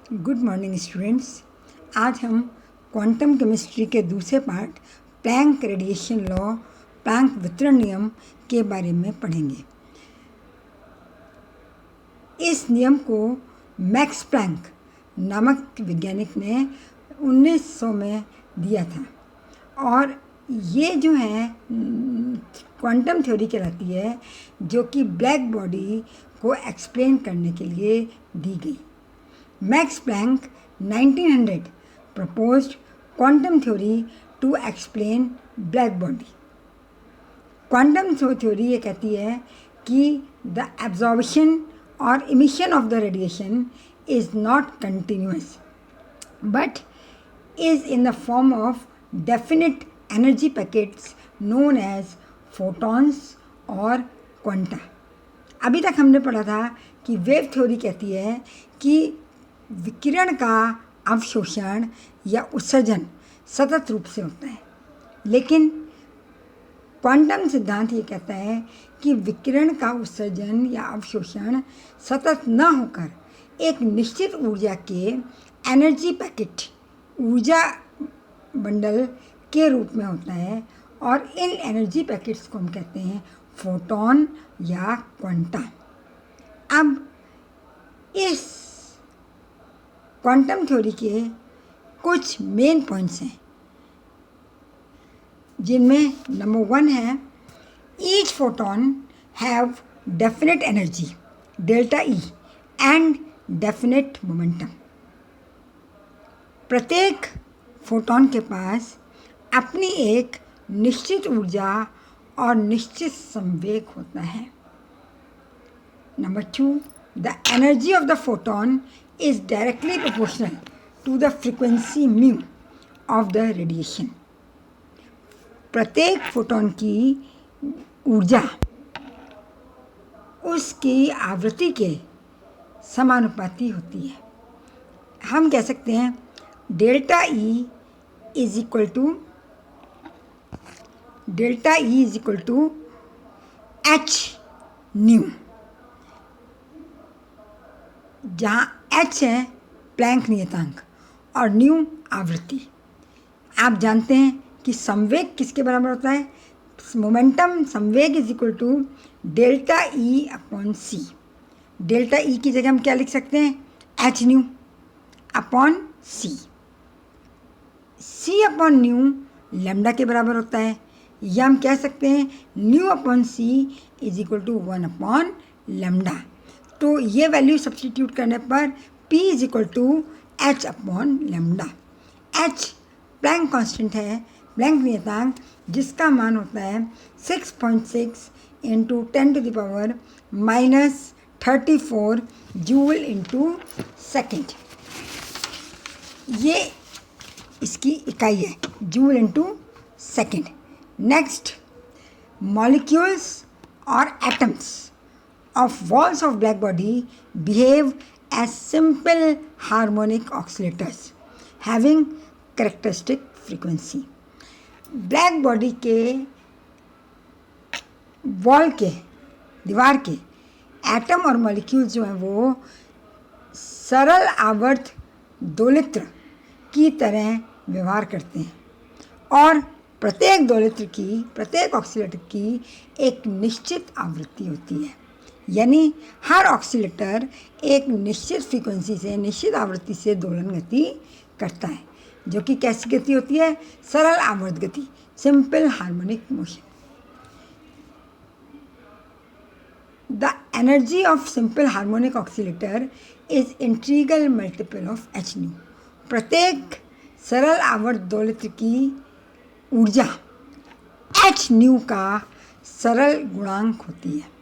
Good morning students. आज हम quantum chemistry के दूसरे part Planck radiation law, Planck वितरण नियम के बारे में पढ़ेंगे। इस नियम को मैक्स प्लैंक नामक वैज्ञानिक ने 1900 में दिया था और ये जो है क्वांटम थ्योरी कहलाती है, जो कि ब्लैक बॉडी को एक्सप्लेन करने के लिए दी गई। Max Planck 1900 proposed quantum theory to explain black body. Quantum theory ये कहती है कि the absorption or emission of the radiation is not continuous but is in the form of definite energy packets known as photons or quanta. अभी तक हमने पढ़ा था कि वेव थ्योरी कहती है कि विकिरण का अवशोषण या उत्सर्जन सतत रूप से होता है, लेकिन क्वांटम सिद्धांत ये कहता है कि विकिरण का उत्सर्जन या अवशोषण सतत न होकर एक निश्चित ऊर्जा के एनर्जी पैकेट, ऊर्जा बंडल के रूप में होता है और इन एनर्जी पैकेट्स को हम कहते हैं फोटोन या क्वांटा। अब इस क्वांटम थ्योरी के कुछ मेन पॉइंट्स हैं, जिनमें नंबर 1 है each photon have definite energy delta E and definite momentum. प्रत्येक फोटोन के पास अपनी एक निश्चित ऊर्जा और निश्चित संवेग होता है। Number 2, the energy of the photon is directly proportional to the frequency mu of the radiation. प्रत्येक फोटोन की ऊर्जा उसकी आवृत्ति के समानुपाती होती है। हम कह सकते हैं delta E is equal to H nu, जहाँ एच है प्लैंक नियतांक और न्यू आवृत्ति। आप जानते हैं कि संवेग किसके बराबर होता है? मोमेंटम संवेग is equal to delta E upon C. Delta E की जगह हम क्या लिख सकते हैं? H nu upon C. C upon nu lambda के बराबर होता है, या हम कह सकते हैं nu upon C is equal to 1 upon lambda. तो ये वैल्यू सब्सटीट्यूट करने पर P is equal to H upon lambda. H Planck constant है, प्लैंक नियतांक, जिसका मान होता है 6.6 इंटू 10⁻⁻34 जूल इंटू सेकेंड। ये इसकी इकाई है, joule into second. Next, molecules और atoms of walls of black body behave as simple harmonic oscillators having characteristic frequency. Black body के वॉल के, दीवार के एटम और मॉलिक्यूल्स जो हैं वो सरल आवर्त दोलित्र की तरह व्यवहार करते हैं और प्रत्येक दोलित्र की, प्रत्येक ऑक्सीलेटर की एक निश्चित आवृत्ति होती है। यानी हर ऑक्सीलेटर एक निश्चित फ्रीक्वेंसी से, निश्चित आवृत्ति से दोलन गति करता है, जो कि कैसी गति होती है? सरल आवर्त गति, simple harmonic motion. The energy of simple harmonic oscillator is integral multiple of H new. प्रत्येक सरल आवर्त दोलित्र की ऊर्जा एच न्यू का सरल गुणांक होती है।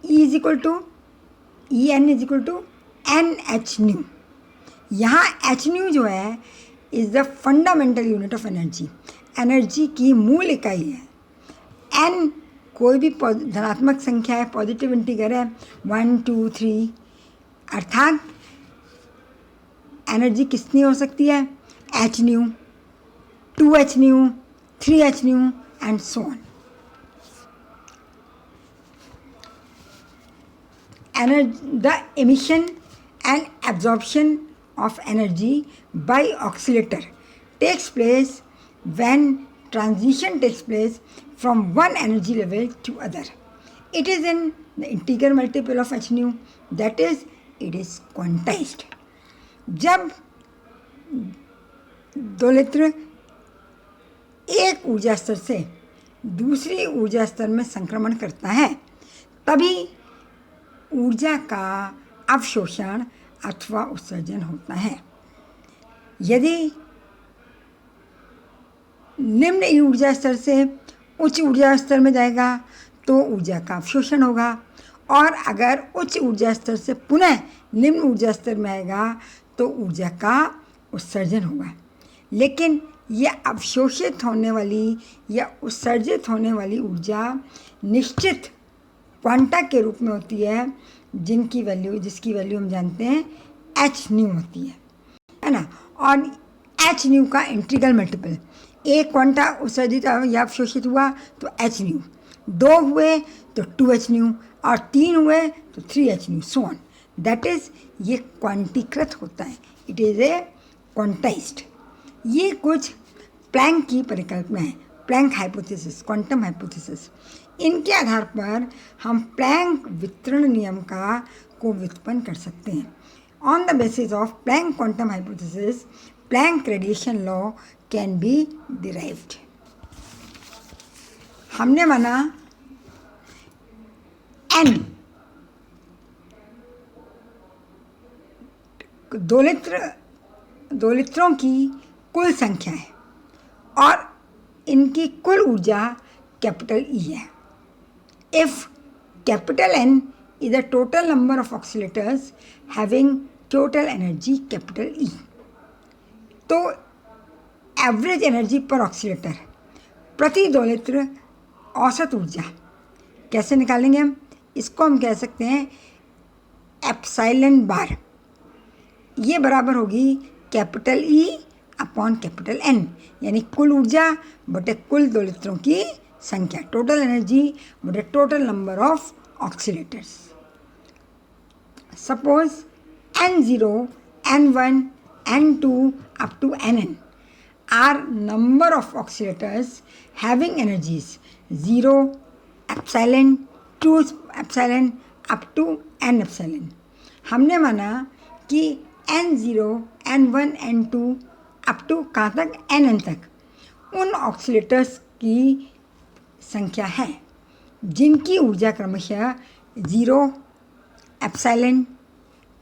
E is equal to EN is equal to NH nu. यहाँ एच न्यू जो है is the fundamental unit of energy, energy की मूल इकाई है। N कोई भी धनात्मक संख्या है, पॉजिटिव इंटीगर है, 1 2 3, अर्थात एनर्जी कितनी हो सकती है? H new, 2H new, 3H new and so on. The emission and absorption of energy by oscillator takes place when transition takes place from one energy level to other. It is in the integer multiple of h nu, that is, it is quantized. जब दोलित्र एक ऊर्जा स्तर से दूसरी ऊर्जा स्तर में संक्रमण करता है तभी ऊर्जा का अवशोषण अथवा उत्सर्जन होता है। यदि निम्न ऊर्जा स्तर से उच्च ऊर्जा स्तर में जाएगा तो ऊर्जा का अवशोषण होगा, और अगर उच्च ऊर्जा स्तर से पुनः निम्न ऊर्जा स्तर में आएगा तो ऊर्जा का उत्सर्जन होगा। लेकिन यह अवशोषित होने वाली या उत्सर्जित होने वाली ऊर्जा निश्चित क्वांटा के रूप में होती है, जिसकी वैल्यू हम जानते हैं एच न्यू होती है ना। और एच न्यू का इंटीग्रल मल्टीपल, एक क्वांटा उत्सर्जित या अवशोषित हुआ तो एच न्यू, 2 हुए तो 2h न्यू, और 3 हुए तो 3h new, so on. That is ये क्वांटीकृत होता है, इट इज़ ए क्वांटाइज्ड। ये कुछ प्लैंक की परिकल्पना है, प्लैंक हाइपोथेसिस, क्वांटम हाइपोथेसिस। इनके आधार पर हम प्लैंक वितरण नियम को व्युत्पन्न कर सकते हैं। On the basis of Planck quantum hypothesis, Planck radiation law can be derived. हमने माना n दोलित्रों की कुल संख्या है और इनकी कुल ऊर्जा कैपिटल E है। If capital N is the total number of oscillators having total energy capital E, तो एवरेज एनर्जी पर ऑक्सीलेटर प्रति दोलित्र औसत ऊर्जा कैसे निकालेंगे हम? इसको हम कह सकते हैं एप्सिलॉन बार। ये बराबर होगी capital E upon capital N, यानी कुल ऊर्जा बटे कुल दोलित्रों की संख्या, टोटल एनर्जी बटे total number of oscillators. Suppose N0, N1, N2 up to Nn are number of oscillators having energies 0, epsilon, 2 epsilon up to n epsilon। हमने माना कि N0, N1, N2 up to कहाँ तक? Nn तक उन ऑक्सीलेटर्स की संख्या है जिनकी ऊर्जा क्रमशः 0, एप्सिलॉन,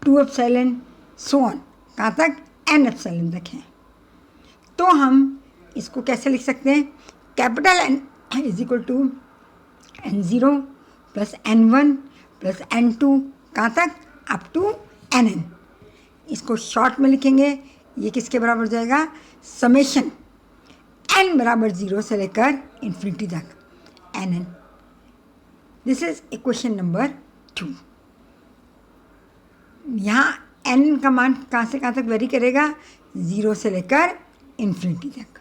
2 एप्सिलॉन, सो ऑन, कहाँ तक? n एप्सिलॉन तक है। तो हम इसको कैसे लिख सकते हैं? Capital N is equal to N0 plus N1 plus N2, कहाँ तक? Up to Nn। इसको शॉर्ट में लिखेंगे, ये किसके बराबर हो जाएगा? समेशन n बराबर 0 से लेकर इन्फिनिटी तक Nn। This is equation number 2। यहाँ n का मान कहाँ से कहाँ तक वेरी करेगा? 0 से लेकर इन्फिनिटी तक।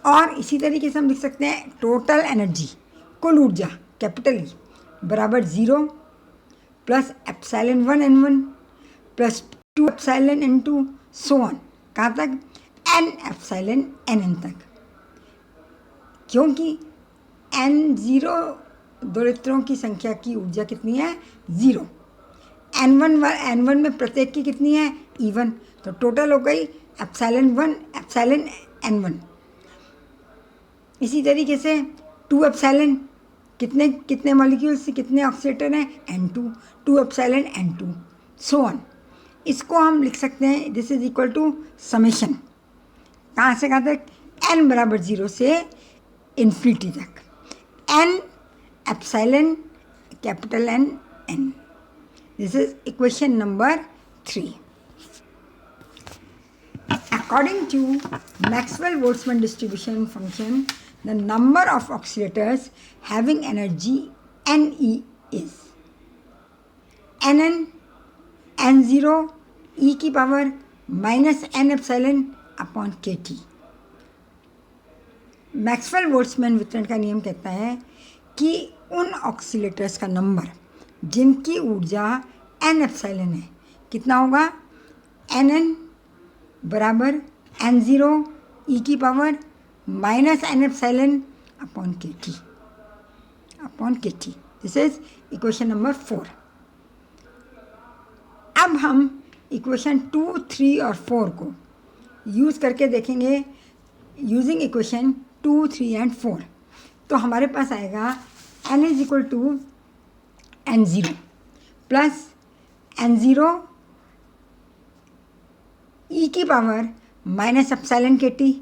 और इसी तरीके से हम लिख सकते हैं टोटल एनर्जी, कुल ऊर्जा कैपिटल E बराबर 0 plus epsilon 1 N1 plus 2 epsilon N2, so on, कहाँ तक? n एप्सिलॉन Nn तक। क्योंकि N0 दोलित्रों की संख्या की ऊर्जा कितनी है? 0। N1 में प्रत्येक की कितनी है? E1, तो टोटल हो गई एप्सिलॉन 1 एप्सिलॉन N1। इसी तरीके से 2 एप्सिलॉन कितने मॉलिक्यूल्स से कितने ऑक्सीलेटर हैं? N2, 2 epsilon N2, so on. इसको हम लिख सकते हैं this is equal to summation, कहाँ से कहाँ तक? n बराबर 0 से इन्फिनिटी तक, n epsilon capital N। This is equation number 3। According to Maxwell-Boltzmann distribution function, the number of oscillators having energy Ne is Nn N0 e की power minus n epsilon upon kT। Maxwell Boltzmann वितरण का नियम कहता है कि उन ऑक्सीलेटर्स का number जिनकी ऊर्जा n एप्सिलॉन है कितना होगा? एन एन बराबर एन ज़ीरो ई की power minus N epsilon upon के T. This is equation number 4। अब हम इक्वेशन 2, 3 और 4 को यूज़ करके देखेंगे यूजिंग इक्वेशन 2, 3 एंड 4। तो हमारे पास आएगा n is equal to N zero plus N zero E की power minus epsilon K T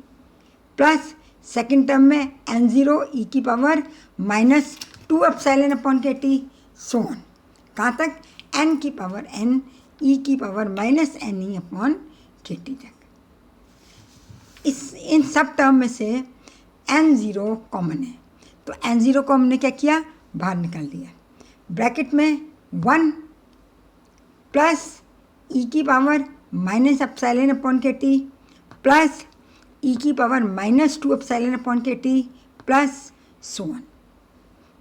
plus second term में एन ज़ीरो ई की पावर माइनस 2 एप्सिलॉन अपॉन के टी सो ऑन। कहाँ तक? n की पावर n ई की power minus N E upon के T तक। इन सब टर्म में से एन ज़ीरो कॉमन है, तो एन ज़ीरो को हमने क्या किया? बाहर निकाल दिया। ब्रैकेट में 1 प्लस ई की पावर माइनस एप्सिलॉन अपॉन के टी प्लस ई की पावर माइनस 2 एप्सिलॉन अपॉन के T plus so on.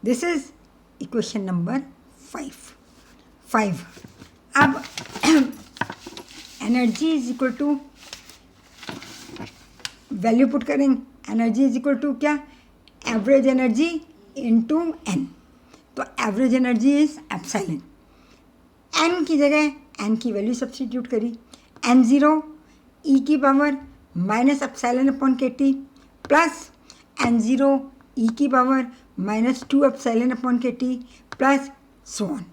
This is equation number 5। अब energy is equal to value put करेंगे। एनर्जी इज इक्वल टू क्या? Average energy into N. तो average energy is epsilon. N की जगह N की value substitute करी, N zero E की power minus epsilon upon के T plus N zero E की पावर माइनस 2 एप्सिलॉन अपॉन के टी प्लस सो ऑन।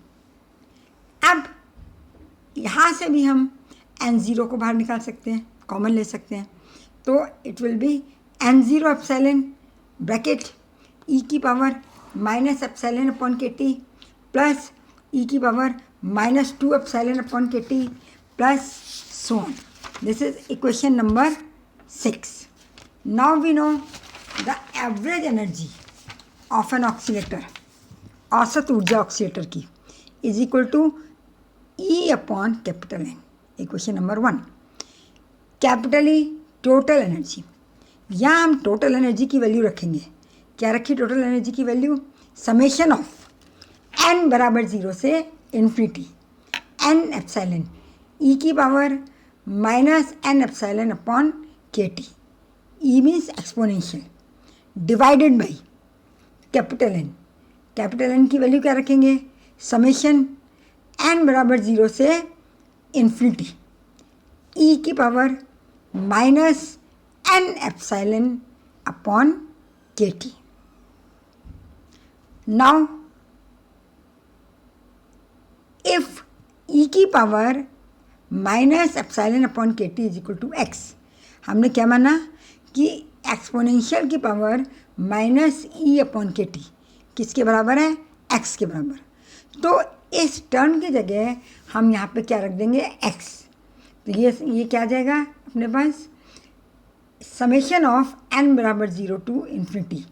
अब यहाँ से भी हम एन ज़ीरो को बाहर निकाल सकते हैं, कॉमन ले सकते हैं। तो it will be N zero epsilon bracket E की पावर माइनस एप्सिलॉन अपॉन के टी प्लस ई की पावर माइनस 2 एप्सिलॉन अपॉन के T plus so on. This is equation number 6। Now we know the average energy of an oscillator, औसत ऊर्जा oscillator की, is equal to E upon capital N. Equation number 1। Capital E total energy, यहाँ हम total energy की value रखेंगे। क्या रखी total energy की वैल्यू? समेशन ऑफ एन बराबर 0 से इन्फिनिटी एन एप्सिलॉन ई की power minus N epsilon upon के T, E means exponential, divided by capital N. Capital N की वैल्यू क्या रखेंगे? समेशन एन बराबर 0 से इन्फिनिटी ई की power minus N epsilon upon के टी। नाउ इफ ई की पावर माइनस एप्सिलॉन अपॉन के t is equal to x, हमने क्या माना कि एक्सपोनेंशियल की पावर माइनस ई अपॉन के टी किसके बराबर है? एक्स के बराबर। तो इस टर्म की जगह हम यहाँ पे क्या रख देंगे? एक्स। तो ये क्या आ जाएगा अपने पास? समेशन ऑफ एन बराबर 0 टू इन्फिनिटी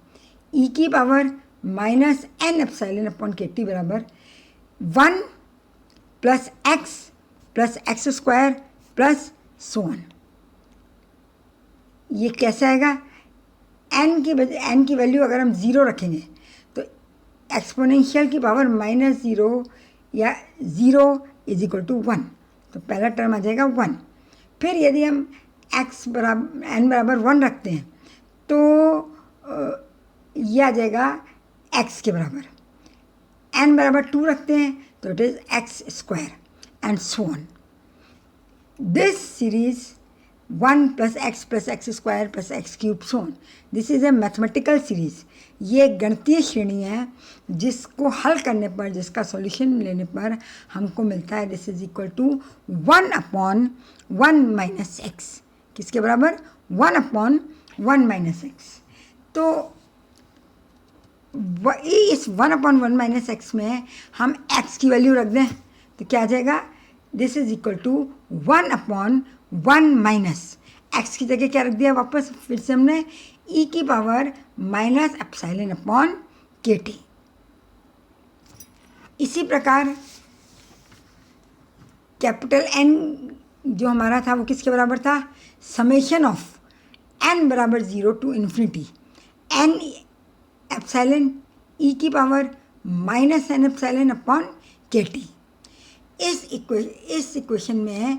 ई की power minus N epsilon upon के टी बराबर 1 plus x square plus so on. ये कैसे आएगा? एन की वैल्यू अगर हम 0 रखेंगे तो एक्सपोनेंशियल की पावर माइनस 0 या 0 इज इक्वल टू 1, तो पहला टर्म आ जाएगा 1। फिर यदि हम एक्स बराबर एन बराबर 1 रखते हैं तो यह आ जाएगा एक्स के बराबर। एन बराबर 2 रखते हैं तो it is x square and so on. This series 1 plus x square plus x cube so on, this is a mathematical series. ये गणितीय श्रेणी है जिसको हल करने पर, जिसका सॉल्यूशन लेने पर हमको मिलता है this is equal to 1 upon 1 minus x. किसके बराबर? 1 अपॉन 1 माइनस एक्स। तो इस 1 अपॉन 1 माइनस एक्स में हम एक्स की वैल्यू रख दें तो क्या आ जाएगा? This is equal to 1 upon 1 minus x की जगह क्या रख दिया वापस? फिर से हमने ई की पावर माइनस एप्सिलॉन अपॉन के टी। इसी प्रकार कैपिटल एन जो हमारा था वो किसके बराबर था? समेशन ऑफ एन बराबर 0 to infinity N epsilon E की power minus N epsilon upon के टी। इस इक्वेशन में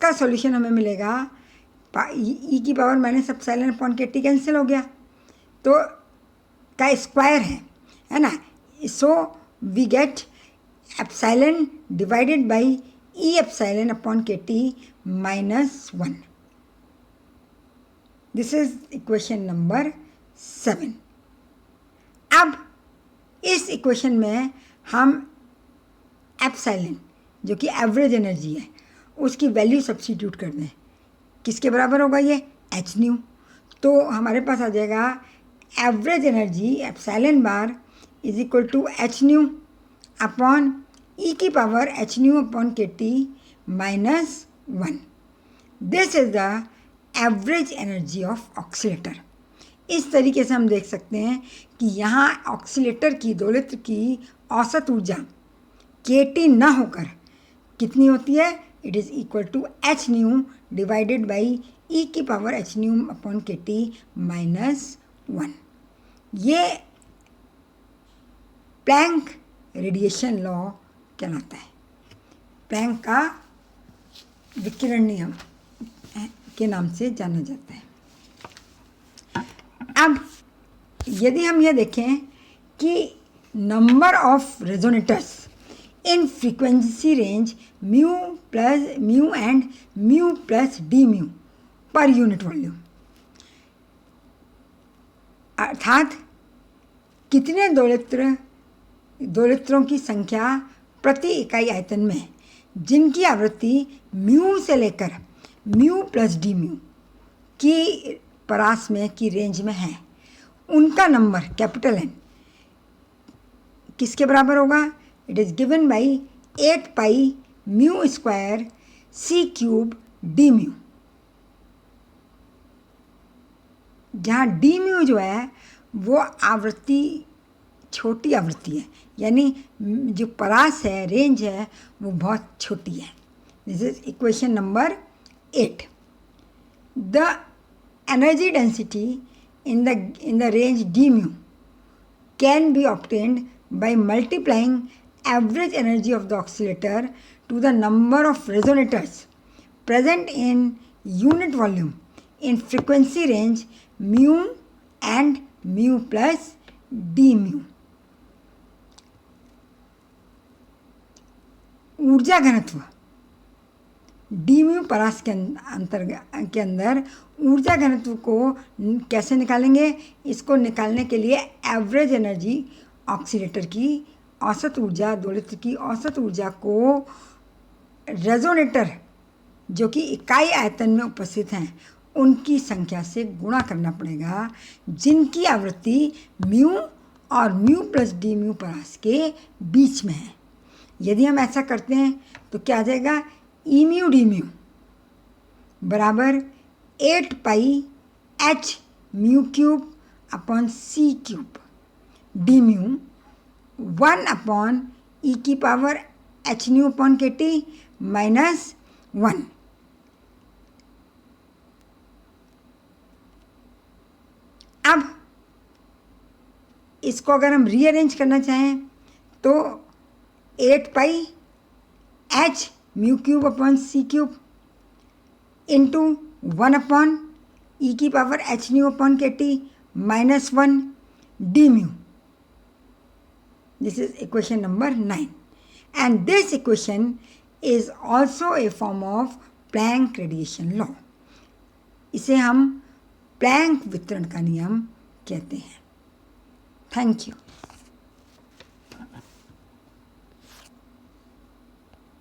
इसका सॉल्यूशन हमें मिलेगा ई की पावर माइनस एप्सिलॉन अपॉन के टी कैंसिल हो गया तो का स्क्वायर है ना. So we get epsilon divided by E epsilon upon के T -1. This is equation number 7. अब इस इक्वेशन में हम एप्सिलॉन जो कि एवरेज एनर्जी है उसकी वैल्यू सब्स्टिट्यूट कर दें. किसके बराबर होगा ये? H nu. तो हमारे पास आ जाएगा average energy epsilon bar is equal to H nu upon E की पावर एच न्यू अपॉन के T -1. This is the average energy of oscillator. इस तरीके से हम देख सकते हैं कि यहाँ ऑक्सीलेटर की दोलित्र की औसत ऊर्जा के टी न होकर कितनी होती है? It is equal to H nu divided by e की पावर एच न्यू अपॉन के टी -1. ये प्लैंक रेडिएशन लॉ कहलाता है. प्लैंक का विकिरण नियम के नाम से जाना जाता है. अब यदि हम यह देखें कि number of resonators in frequency range mu and mu plus d mu per unit volume, अर्थात कितने दोलित्रों की संख्या प्रति इकाई आयतन में जिनकी आवृत्ति म्यू से लेकर म्यू प्लस डी म्यू की परास में की रेंज में है, उनका नंबर कैपिटल एन किसके बराबर होगा? It is given by 8 pi mu square c cube d mu, जहाँ डी म्यू जो है वो आवृत्ति, छोटी आवृत्ति है, यानी जो परास है, रेंज है, वो बहुत छोटी है. This is equation number 8. The energy density in the range d mu can be obtained by multiplying average energy of the oscillator to the number of resonators present in unit volume in frequency range mu and mu plus d mu. ऊर्जा घनत्व D mu परास के अंदर ऊर्जा घनत्व को कैसे निकालेंगे? इसको निकालने के लिए एवरेज एनर्जी ऑक्सीलेटर की औसत ऊर्जा, दोलित्र की औसत ऊर्जा को रेजोनेटर जो कि इकाई आयतन में उपस्थित हैं उनकी संख्या से गुणा करना पड़ेगा, जिनकी आवृत्ति म्यू और म्यू प्लस डी म्यू परास के बीच में है. यदि हम ऐसा करते हैं तो क्या आ जाएगा? ई म्यू डी म्यू बराबर 8 पाई एच म्यू क्यूब अपॉन सी cube d mu 1 upon E की पावर एच न्यू अपॉन के टी माइनस 1. अब इसको अगर हम रीअरेंज करना चाहें तो 8 पाई एच म्यू क्यूब अपॉन सी क्यूब इंटू 1 अपॉन ई की पावर एच न्यू अपॉन के T minus 1 D mu. This is equation number 9 and this equation is also a form of Planck radiation law. इसे हम Planck वितरण का नियम कहते हैं. Thank you.